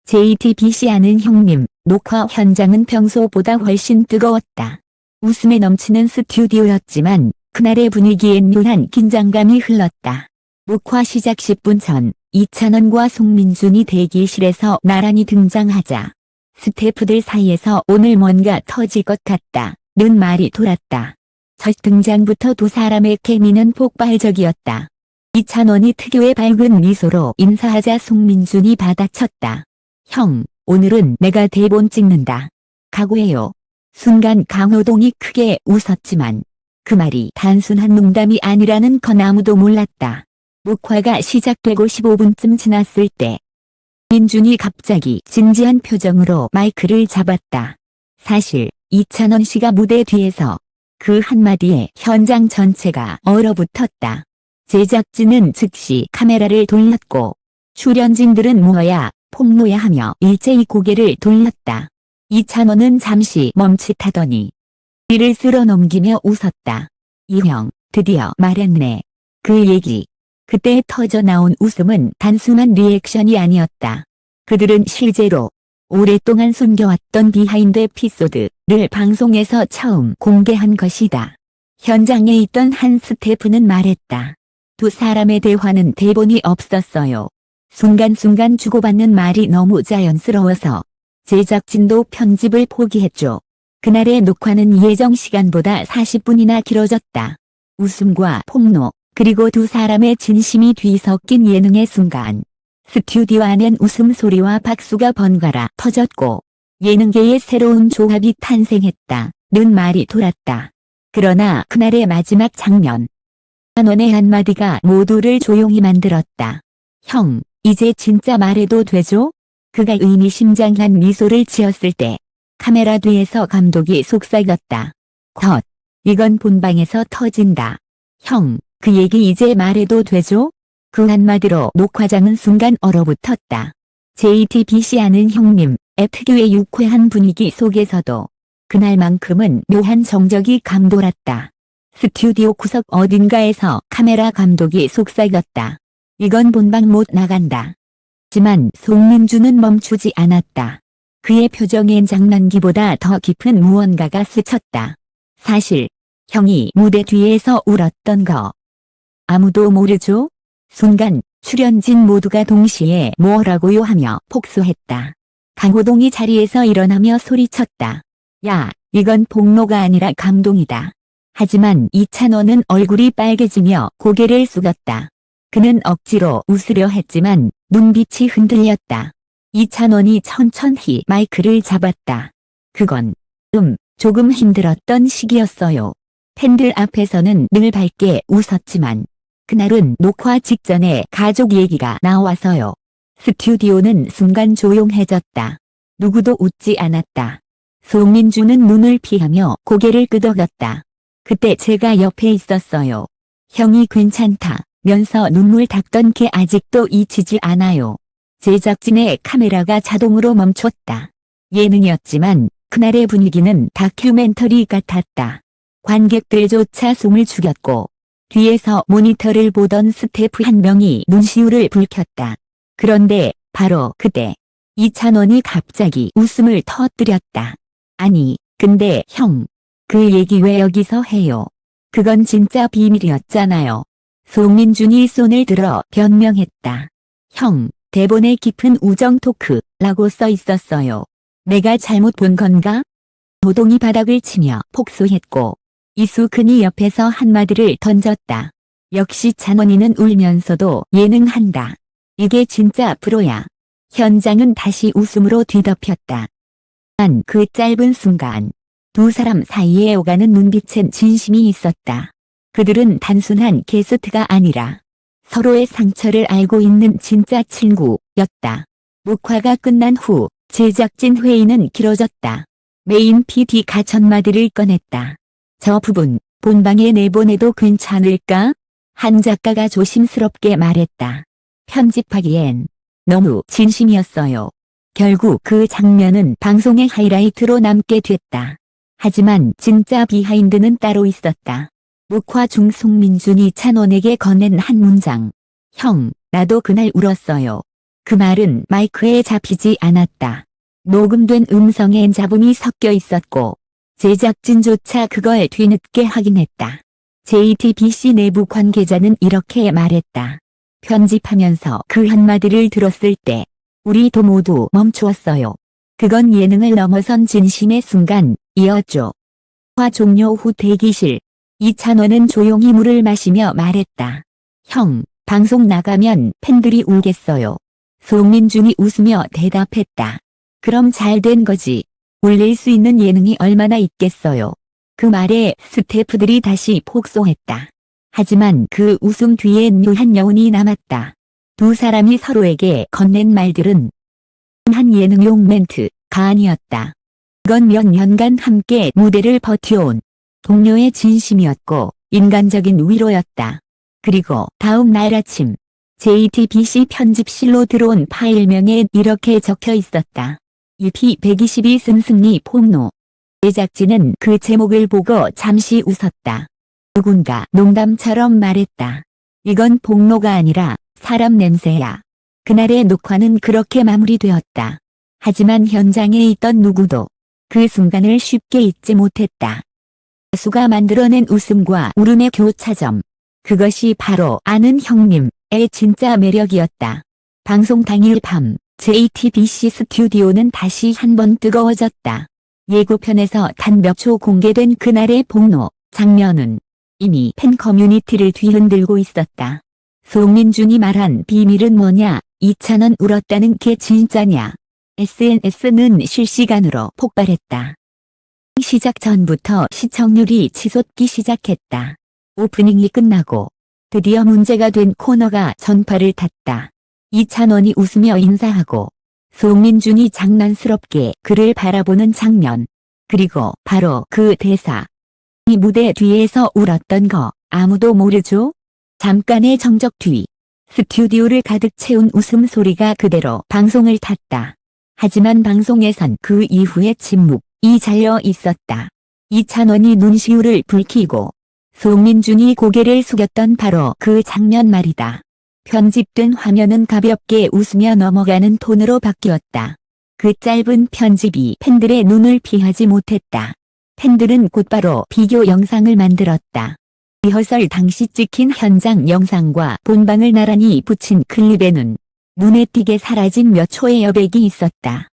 JTBC 아는 형님, 녹화 현장은 평소보다 훨씬 뜨거웠다. 웃음에 넘치는 스튜디오였지만 그날의 분위기엔 묘한 긴장감이 흘렀다. 녹화 시작 10분 전 이찬원과 송민준이 대기실에서 나란히 등장하자 스태프들 사이에서 오늘 뭔가 터질 것 같다는 말이 돌았다. 첫 등장부터 두 사람의 케미는 폭발적이었다. 이찬원이 특유의 밝은 미소로 인사하자 송민준이 받아쳤다. 형, 오늘은 내가 대본 찍는다. 각오해요. 순간 강호동이 크게 웃었지만 그 말이 단순한 농담이 아니라는 건 아무도 몰랐다. 녹화가 시작되고 15분쯤 지났을 때 민준이 갑자기 진지한 표정으로 마이크를 잡았다. 사실 이찬원 씨가 무대 뒤에서 그 한마디에 현장 전체가 얼어붙었다. 제작진은 즉시 카메라를 돌렸고 출연진들은 뭐야 폭로야 하며 일제히 고개를 돌렸다. 이찬원은 잠시 멈칫하더니 이를 쓸어 넘기며 웃었다. 이 형, 드디어 말했네. 그 얘기. 그때 터져 나온 웃음은 단순한 리액션이 아니었다. 그들은 실제로 오랫동안 숨겨왔던 비하인드 에피소드를 방송에서 처음 공개한 것이다. 현장에 있던 한 스태프는 말했다. 두 사람의 대화는 대본이 없었어요. 순간순간 주고받는 말이 너무 자연스러워서 제작진도 편집을 포기했죠. 그날의 녹화는 예정 시간보다 40분이나 길어졌다. 웃음과 폭로, 그리고 두 사람의 진심이 뒤섞인 예능의 순간. 스튜디오 안엔 웃음소리와 박수가 번갈아 터졌고 예능계의 새로운 조합이 탄생했다는 말이 돌았다. 그러나 그날의 마지막 장면. 한원의 한마디가 모두를 조용히 만들었다. 형, 이제 진짜 말해도 되죠? 그가 의미심장한 미소를 지었을 때 카메라 뒤에서 감독이 속삭였다. 컷. 이건 본방에서 터진다. 형, 그 얘기 이제 말해도 되죠? 그 한마디로 녹화장은 순간 얼어붙었다. JTBC 아는 형님의 특유의 유쾌한 분위기 속에서도 그날만큼은 묘한 정적이 감돌았다. 스튜디오 구석 어딘가에서 카메라 감독이 속삭였다. 이건 본방 못 나간다. 하지만 송민준은 멈추지 않았다. 그의 표정엔 장난기보다 더 깊은 무언가가 스쳤다. 사실 형이 무대 뒤에서 울었던 거 아무도 모르죠? 순간 출연진 모두가 동시에 뭐라고요 하며 폭소했다. 강호동이 자리에서 일어나며 소리쳤다. 야, 이건 폭로가 아니라 감동이다. 하지만 이찬원은 얼굴이 빨개지며 고개를 숙였다. 그는 억지로 웃으려 했지만 눈빛이 흔들렸다. 이찬원이 천천히 마이크를 잡았다. 그건 조금 힘들었던 시기였어요. 팬들 앞에서는 늘 밝게 웃었지만 그날은 녹화 직전에 가족 얘기가 나와서요. 스튜디오는 순간 조용해졌다. 누구도 웃지 않았다. 송민준은 눈을 피하며 고개를 끄덕였다. 그때 제가 옆에 있었어요. 형이 괜찮다면서 눈물 닦던 게 아직도 잊히지 않아요. 제작진의 카메라가 자동으로 멈췄다. 예능이었지만 그날의 분위기는 다큐멘터리 같았다. 관객들조차 숨을 죽였고 뒤에서 모니터를 보던 스태프 한 명이 눈시울을 붉혔다. 그런데 바로 그때 이찬원이 갑자기 웃음을 터뜨렸다. 아니, 근데 형, 그 얘기 왜 여기서 해요? 그건 진짜 비밀이었잖아요. 송민준이 손을 들어 변명했다. 형, 대본에 깊은 우정 토크라고 써 있었어요. 내가 잘못 본 건가? 호동이 바닥을 치며 폭소했고 이수근이 옆에서 한마디를 던졌다. 역시 찬원이는 울면서도 예능한다. 이게 진짜 프로야. 현장은 다시 웃음으로 뒤덮였다. 단 그 짧은 순간 두 사람 사이에 오가는 눈빛엔 진심이 있었다. 그들은 단순한 게스트가 아니라 서로의 상처를 알고 있는 진짜 친구였다. 녹화가 끝난 후 제작진 회의는 길어졌다. 메인 PD가 첫마디를 꺼냈다. 저 부분 본방에 내보내도 괜찮을까? 한 작가가 조심스럽게 말했다. 편집하기엔 너무 진심이었어요. 결국 그 장면은 방송의 하이라이트로 남게 됐다. 하지만 진짜 비하인드는 따로 있었다. 녹화 중 송민준이 찬원에게 건넨 한 문장. 형, 나도 그날 울었어요. 그 말은 마이크에 잡히지 않았다. 녹음된 음성엔 잡음이 섞여 있었고 제작진조차 그걸 뒤늦게 확인했다. JTBC 내부 관계자는 이렇게 말했다. 편집하면서 그 한마디를 들었을 때 우리도 모두 멈추었어요. 그건 예능을 넘어선 진심의 순간이었죠. 화 종료 후 대기실. 이찬원은 조용히 물을 마시며 말했다. 형, 방송 나가면 팬들이 울겠어요. 송민준이 웃으며 대답했다. 그럼 잘 된 거지. 울릴 수 있는 예능이 얼마나 있겠어요. 그 말에 스태프들이 다시 폭소했다. 하지만 그 웃음 뒤엔 묘한 여운이 남았다. 두 사람이 서로에게 건넨 말들은 한 예능용 멘트가 아니었다. 그건 몇 년간 함께 무대를 버텨온 동료의 진심이었고 인간적인 위로였다. 그리고 다음 날 아침 JTBC 편집실로 들어온 파일명에 이렇게 적혀 있었다. EP122 승승리 폭로. 제작진은 그 제목을 보고 잠시 웃었다. 누군가 농담처럼 말했다. 이건 폭로가 아니라 사람 냄새야. 그날의 녹화는 그렇게 마무리되었다. 하지만 현장에 있던 누구도 그 순간을 쉽게 잊지 못했다. 가수가 만들어낸 웃음과 울음의 교차점. 그것이 바로 아는 형님의 진짜 매력이었다. 방송 당일 밤 JTBC 스튜디오는 다시 한번 뜨거워졌다. 예고편에서 단 몇 초 공개된 그날의 폭로 장면은 이미 팬 커뮤니티를 뒤흔들고 있었다. 송민준이 말한 비밀은 뭐냐, 이찬원 울었다는 게 진짜냐. SNS는 실시간으로 폭발했다. 시작 전부터 시청률이 치솟기 시작했다. 오프닝이 끝나고 드디어 문제가 된 코너가 전파를 탔다. 이찬원이 웃으며 인사하고 송민준이 장난스럽게 그를 바라보는 장면. 그리고 바로 그 대사. 이 무대 뒤에서 울었던 거 아무도 모르죠? 잠깐의 정적 뒤 스튜디오를 가득 채운 웃음소리가 그대로 방송을 탔다. 하지만 방송에선 그 이후의 침묵이 잘려 있었다. 이찬원이 눈시울을 붉히고 송민준이 고개를 숙였던 바로 그 장면 말이다. 편집된 화면은 가볍게 웃으며 넘어가는 톤으로 바뀌었다. 그 짧은 편집이 팬들의 눈을 피하지 못했다. 팬들은 곧바로 비교 영상을 만들었다. 리허설 당시 찍힌 현장 영상과 본방을 나란히 붙인 클립에는 눈에 띄게 사라진 몇 초의 여백이 있었다.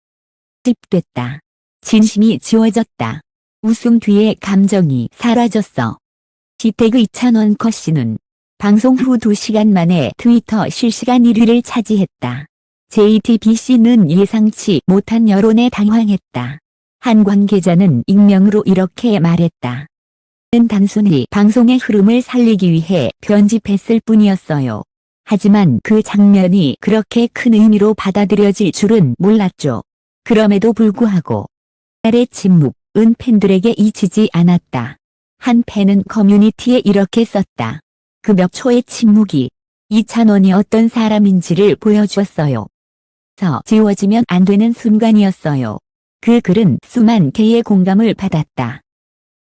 찝됐다. 진심이 지워졌다. 웃음 뒤에 감정이 사라졌어. 시태그 이찬원 컷신은 방송 후 2시간 만에 트위터 실시간 1위를 차지했다. JTBC는 예상치 못한 여론에 당황했다. 한 관계자는 익명으로 이렇게 말했다. 는 단순히 방송의 흐름을 살리기 위해 편집했을 뿐이었어요. 하지만 그 장면이 그렇게 큰 의미로 받아들여질 줄은 몰랐죠. 그럼에도 불구하고 그날의 침묵은 팬들에게 잊히지 않았다. 한 팬은 커뮤니티에 이렇게 썼다. 그 몇 초의 침묵이 이찬원이 어떤 사람인지를 보여주었어요. 지워지면 안 되는 순간이었어요. 그 글은 수만 개의 공감을 받았다.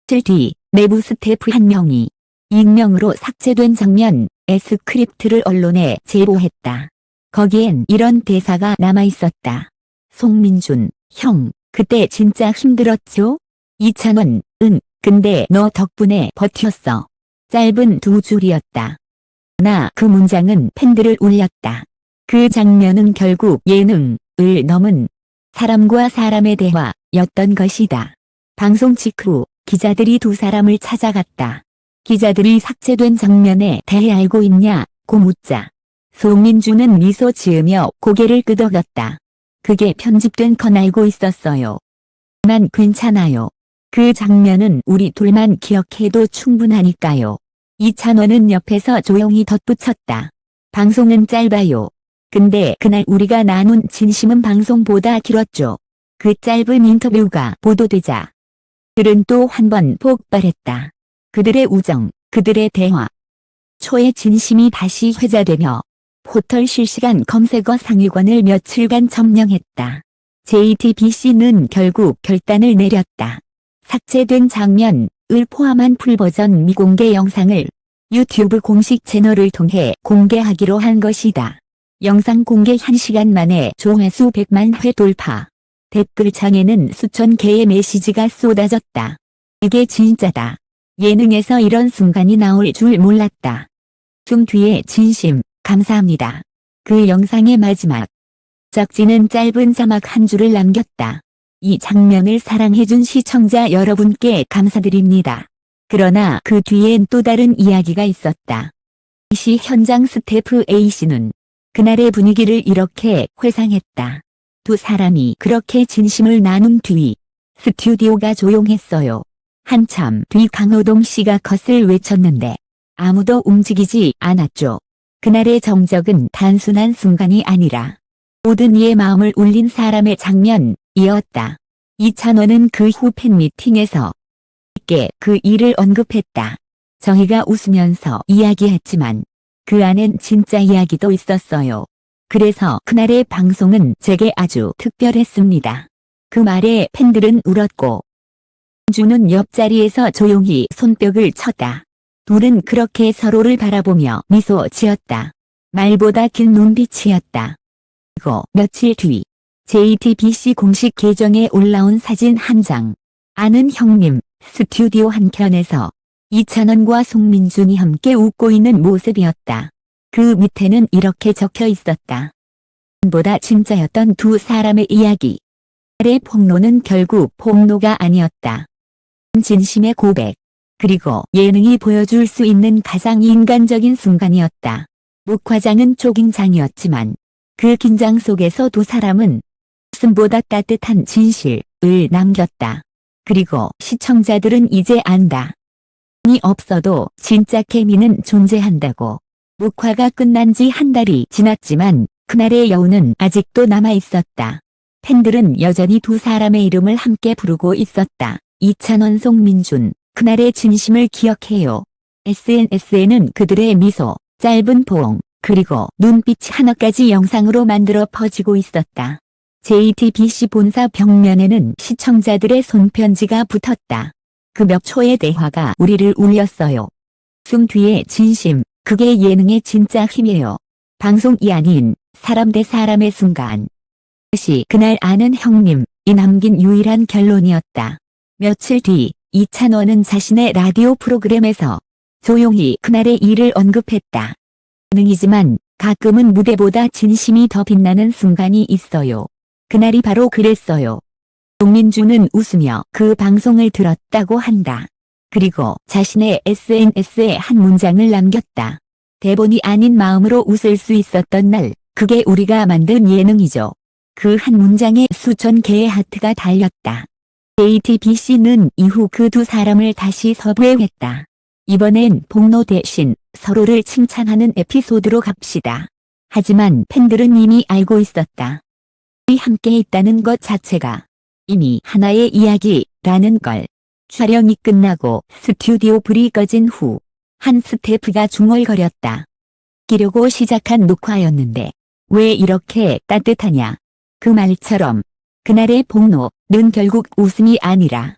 이틀 뒤 내부 스태프 한 명이 익명으로 삭제된 장면의 스크립트를 언론에 제보했다. 거기엔 이런 대사가 남아있었다. 송민준, 형, 그때 진짜 힘들었죠? 이찬원, 응, 근데 너 덕분에 버텼어. 짧은 2줄이었다. 그러나 그 문장은 팬들을 울렸다. 그 장면은 결국 예능을 넘은 사람과 사람의 대화였던 것이다. 방송 직후 기자들이 두 사람을 찾아갔다. 기자들이 삭제된 장면에 대해 알고 있냐고 묻자 송민준은 미소 지으며 고개를 끄덕였다. 그게 편집된 건 알고 있었어요. 난 괜찮아요. 그 장면은 우리 둘만 기억해도 충분하니까요. 이찬원은 옆에서 조용히 덧붙였다. 방송은 짧아요. 근데 그날 우리가 나눈 진심은 방송보다 길었죠. 그 짧은 인터뷰가 보도되자 그들은 또 한 번 폭발했다. 그들의 우정, 그들의 대화. 초의 진심이 다시 회자되며 포털 실시간 검색어 상위권을 며칠간 점령했다. JTBC는 결국 결단을 내렸다. 삭제된 장면을 포함한 풀버전 미공개 영상을 유튜브 공식 채널을 통해 공개하기로 한 것이다. 영상 공개 1시간 만에 조회수 100만 회 돌파. 댓글창에는 수천 개의 메시지가 쏟아졌다. 이게 진짜다. 예능에서 이런 순간이 나올 줄 몰랐다. 숨 뒤에 진심, 감사합니다. 그 영상의 마지막. 짝지는 짧은 자막 한 줄을 남겼다. 이 장면을 사랑해준 시청자 여러분께 감사드립니다. 그러나 그 뒤엔 또 다른 이야기가 있었다. 시 현장 스태프 A씨는 그날의 분위기를 이렇게 회상했다. 두 사람이 그렇게 진심을 나눈 뒤 스튜디오가 조용했어요. 한참 뒤 강호동 씨가 컷을 외쳤는데 아무도 움직이지 않았죠. 그날의 정적은 단순한 순간이 아니라 모든 이의 마음을 울린 사람의 장면이었다. 이찬원은 그 후 팬미팅에서 쉽게 그 일을 언급했다. 정희가 웃으면서 이야기했지만 그 안엔 진짜 이야기도 있었어요. 그래서 그날의 방송은 제게 아주 특별했습니다. 그 말에 팬들은 울었고 주는 옆자리에서 조용히 손뼉을 쳤다. 둘은 그렇게 서로를 바라보며 미소 지었다. 말보다 긴 눈빛이었다. 그리고 며칠 뒤 JTBC 공식 계정에 올라온 사진 한 장. 아는 형님 스튜디오 한켠에서 이찬원과 송민준이 함께 웃고 있는 모습이었다. 그 밑에는 이렇게 적혀 있었다. 보다 진짜였던 두 사람의 이야기. 의 폭로는 결국 폭로가 아니었다. 진심의 고백. 그리고 예능이 보여줄 수 있는 가장 인간적인 순간이었다. 묵화장은 조깅장이었지만 그 긴장 속에서 두 사람은 웃음보다 따뜻한 진실을 남겼다. 그리고 시청자들은 이제 안다. 이 없어도 진짜 케미는 존재한다고. 묵화가 끝난 지 한 달이 지났지만 그날의 여운은 아직도 남아있었다. 팬들은 여전히 두 사람의 이름을 함께 부르고 있었다. 이찬원 송민준, 그날의 진심을 기억해요. SNS에는 그들의 미소, 짧은 포옹, 그리고 눈빛 하나까지 영상으로 만들어 퍼지고 있었다. JTBC 본사 벽면에는 시청자들의 손편지가 붙었다. 그 몇 초의 대화가 우리를 울렸어요. 숨 뒤에 진심, 그게 예능의 진짜 힘이에요. 방송이 아닌 사람 대 사람의 순간. 그것이 그날 아는 형님이 남긴 유일한 결론이었다. 며칠 뒤 이찬원은 자신의 라디오 프로그램에서 조용히 그날의 일을 언급했다. 예능이지만 가끔은 무대보다 진심이 더 빛나는 순간이 있어요. 그날이 바로 그랬어요. 송민준은 웃으며 그 방송을 들었다고 한다. 그리고 자신의 SNS에 한 문장을 남겼다. 대본이 아닌 마음으로 웃을 수 있었던 날, 그게 우리가 만든 예능이죠. 그 한 문장에 수천 개의 하트가 달렸다. JTBC는 이후 그 두 사람을 다시 섭외했다. 이번엔 폭로 대신 서로를 칭찬하는 에피소드로 갑시다. 하지만 팬들은 이미 알고 있었다. 함께 있다는 것 자체가 이미 하나의 이야기라는 걸. 촬영이 끝나고 스튜디오 불이 꺼진 후 한 스태프가 중얼거렸다. 끼려고 시작한 녹화였는데 왜 이렇게 따뜻하냐. 그 말처럼 그날의 폭로는 결국 웃음이 아니라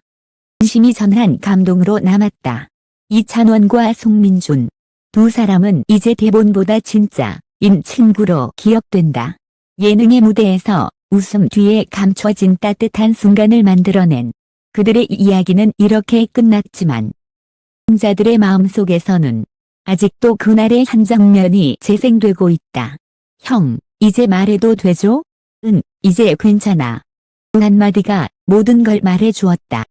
진심이 전한 감동으로 남았다. 이찬원과 송민준 두 사람은 이제 대본보다 진짜인 친구로 기억된다. 예능의 무대에서 웃음 뒤에 감춰진 따뜻한 순간을 만들어낸 그들의 이야기는 이렇게 끝났지만 시청자들의 마음속에서는 아직도 그날의 한 장면이 재생되고 있다. 형, 이제 말해도 되죠? 응, 이제 괜찮아. 그 한마디가 모든 걸 말해주었다.